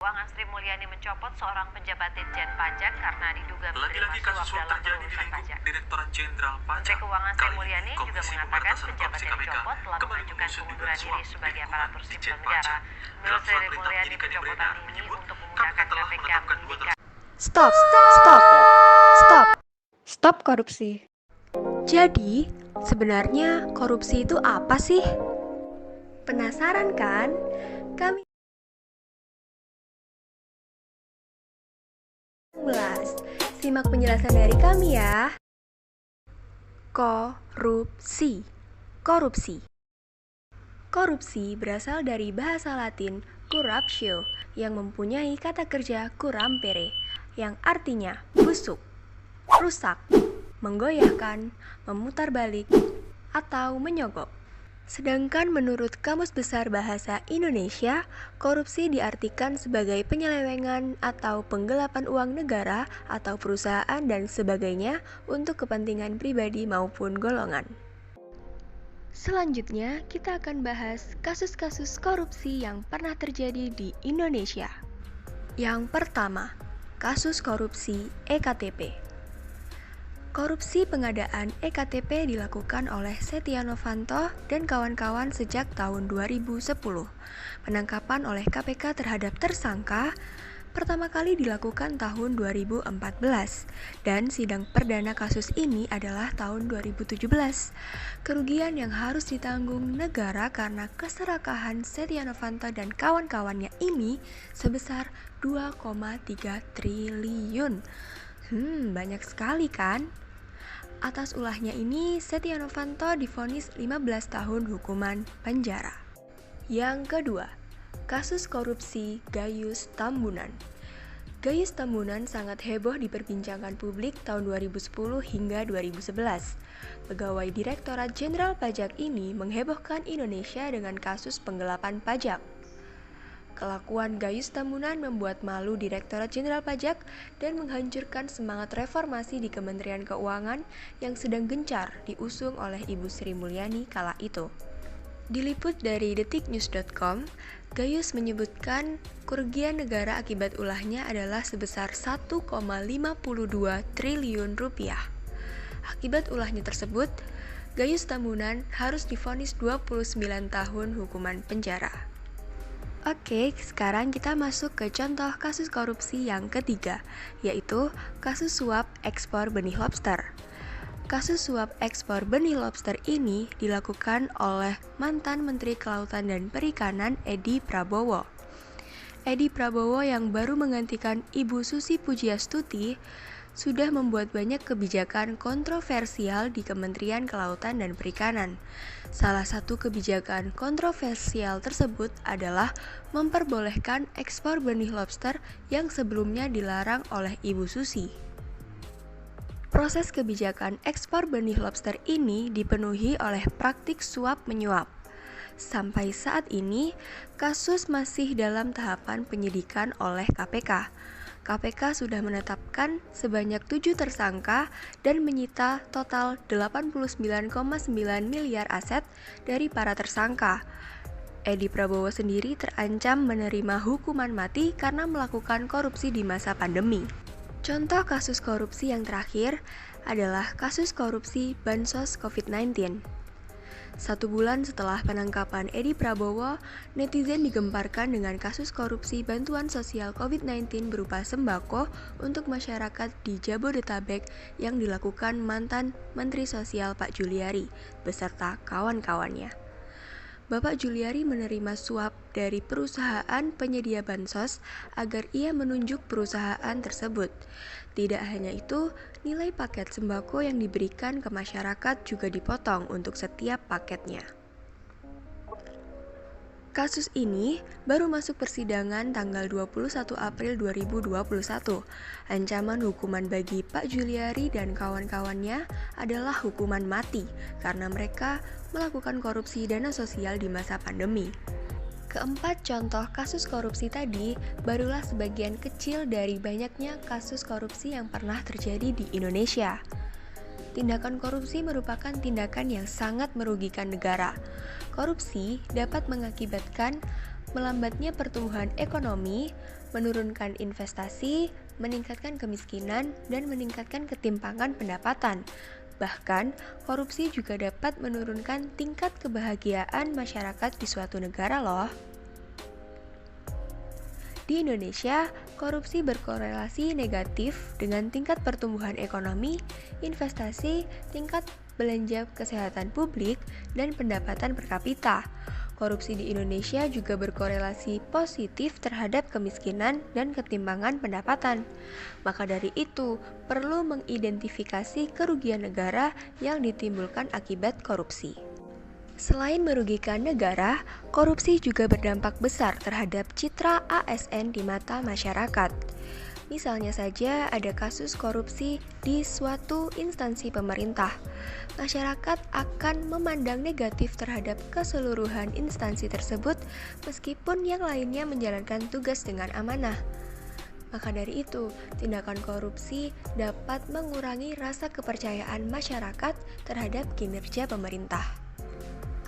Keuangan Sri Mulyani mencopot seorang pejabat Ditjen Pajak karena diduga menerima suap dalam pelurusan pajak. Direktorat Jenderal Menteri Pajak. Keuangan Sri Mulyani juga Komisi mengatakan Pemberantasan pejabat Korupsi yang KPK dicopot telah kembali mengajukan mengusut pengunduran dugaan diri suap sebagai lingkungan aparatur Ditjen sipil negara. Pajak. Menurut Dalam Sri surat perintah Mulyani, penyidikan yang pencopotan beredar ini menyebut untuk KPK memudahkan telah KPK menetapkan dua menyidik. Stop, stop, stop, stop korupsi. Jadi, sebenarnya korupsi itu apa sih? Penasaran kan? Kami simak penjelasan dari kami ya. Korupsi. Korupsi. Korupsi berasal dari bahasa Latin corruptio yang mempunyai kata kerja curampere yang artinya busuk, rusak, menggoyahkan, memutarbalik, atau menyogok. Sedangkan menurut Kamus Besar Bahasa Indonesia, korupsi diartikan sebagai penyelewengan atau penggelapan uang negara atau perusahaan dan sebagainya untuk kepentingan pribadi maupun golongan. Selanjutnya, kita akan bahas kasus-kasus korupsi yang pernah terjadi di Indonesia. Yang pertama, kasus korupsi EKTP. Korupsi pengadaan EKTP dilakukan oleh Setia Novanto dan kawan-kawan sejak tahun 2010. Penangkapan oleh KPK terhadap tersangka pertama kali dilakukan tahun 2014 dan sidang perdana kasus ini adalah tahun 2017. Kerugian yang harus ditanggung negara karena keserakahan Setia Novanto dan kawan-kawannya ini sebesar 2,3 triliun. Banyak sekali kan? Atas ulahnya ini, Setia Novanto divonis 15 tahun hukuman penjara. Yang kedua, kasus korupsi Gayus Tambunan. Gayus Tambunan sangat heboh diperbincangkan publik tahun 2010 hingga 2011. Pegawai Direktorat Jenderal Pajak ini menghebohkan Indonesia dengan kasus penggelapan pajak. Kelakuan Gayus Tambunan membuat malu Direktorat Jenderal Pajak dan menghancurkan semangat reformasi di Kementerian Keuangan yang sedang gencar diusung oleh Ibu Sri Mulyani kala itu. Diliput dari detiknews.com, Gayus menyebutkan kerugian negara akibat ulahnya adalah sebesar 1,52 triliun rupiah. Akibat ulahnya tersebut, Gayus Tambunan harus divonis 29 tahun hukuman penjara. Oke, sekarang kita masuk ke contoh kasus korupsi yang ketiga, yaitu kasus suap ekspor benih lobster. Kasus suap ekspor benih lobster ini dilakukan oleh mantan Menteri Kelautan dan Perikanan Edi Prabowo. Edi Prabowo yang baru menggantikan Ibu Susi Pujiastuti sudah membuat banyak kebijakan kontroversial di Kementerian Kelautan dan Perikanan. Salah satu kebijakan kontroversial tersebut adalah memperbolehkan ekspor benih lobster yang sebelumnya dilarang oleh Ibu Susi. Proses kebijakan ekspor benih lobster ini dipenuhi oleh praktik suap-menyuap. Sampai saat ini, kasus masih dalam tahapan penyidikan oleh KPK. KPK sudah menetapkan sebanyak 7 tersangka dan menyita total 89,9 miliar aset dari para tersangka. Edi Prabowo sendiri terancam menerima hukuman mati karena melakukan korupsi di masa pandemi. Contoh kasus korupsi yang terakhir adalah kasus korupsi Bansos COVID-19. 1 bulan setelah penangkapan Edi Prabowo, netizen digemparkan dengan kasus korupsi bantuan sosial COVID-19 berupa sembako untuk masyarakat di Jabodetabek yang dilakukan mantan Menteri Sosial Pak Juliari beserta kawan-kawannya. Bapak Juliari menerima suap dari perusahaan penyedia bansos agar ia menunjuk perusahaan tersebut. Tidak hanya itu, nilai paket sembako yang diberikan ke masyarakat juga dipotong untuk setiap paketnya. Kasus ini baru masuk persidangan tanggal 21 April 2021. Ancaman hukuman bagi Pak Juliari dan kawan-kawannya adalah hukuman mati karena mereka melakukan korupsi dana sosial di masa pandemi. Keempat contoh kasus korupsi tadi barulah sebagian kecil dari banyaknya kasus korupsi yang pernah terjadi di Indonesia. Tindakan korupsi merupakan tindakan yang sangat merugikan negara. Korupsi dapat mengakibatkan melambatnya pertumbuhan ekonomi, menurunkan investasi, meningkatkan kemiskinan, dan meningkatkan ketimpangan pendapatan. Bahkan, korupsi juga dapat menurunkan tingkat kebahagiaan masyarakat di suatu negara loh. Di Indonesia, korupsi berkorelasi negatif dengan tingkat pertumbuhan ekonomi, investasi, tingkat belanja kesehatan publik, dan pendapatan per kapita. Korupsi di Indonesia juga berkorelasi positif terhadap kemiskinan dan ketimpangan pendapatan. Maka dari itu, perlu mengidentifikasi kerugian negara yang ditimbulkan akibat korupsi. Selain merugikan negara, korupsi juga berdampak besar terhadap citra ASN di mata masyarakat. Misalnya saja ada kasus korupsi di suatu instansi pemerintah. Masyarakat akan memandang negatif terhadap keseluruhan instansi tersebut meskipun yang lainnya menjalankan tugas dengan amanah. Maka dari itu, tindakan korupsi dapat mengurangi rasa kepercayaan masyarakat terhadap kinerja pemerintah.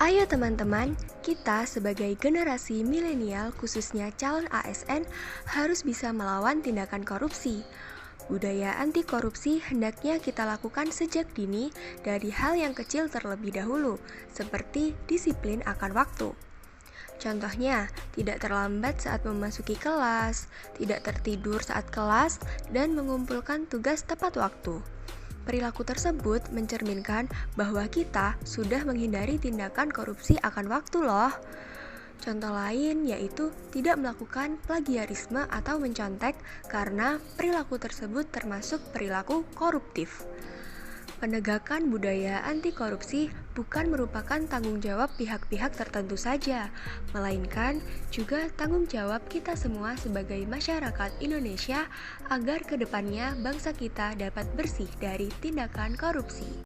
Ayo teman-teman, kita sebagai generasi milenial khususnya calon ASN harus bisa melawan tindakan korupsi. Budaya anti korupsi hendaknya kita lakukan sejak dini dari hal yang kecil terlebih dahulu, seperti disiplin akan waktu. Contohnya, tidak terlambat saat memasuki kelas, tidak tertidur saat kelas, dan mengumpulkan tugas tepat waktu. Perilaku tersebut mencerminkan bahwa kita sudah menghindari tindakan korupsi akan waktu loh. Contoh lain yaitu tidak melakukan plagiarisme atau mencontek karena perilaku tersebut termasuk perilaku koruptif. Penegakan budaya anti korupsi bukan merupakan tanggung jawab pihak-pihak tertentu saja, melainkan juga tanggung jawab kita semua sebagai masyarakat Indonesia agar kedepannya bangsa kita dapat bersih dari tindakan korupsi.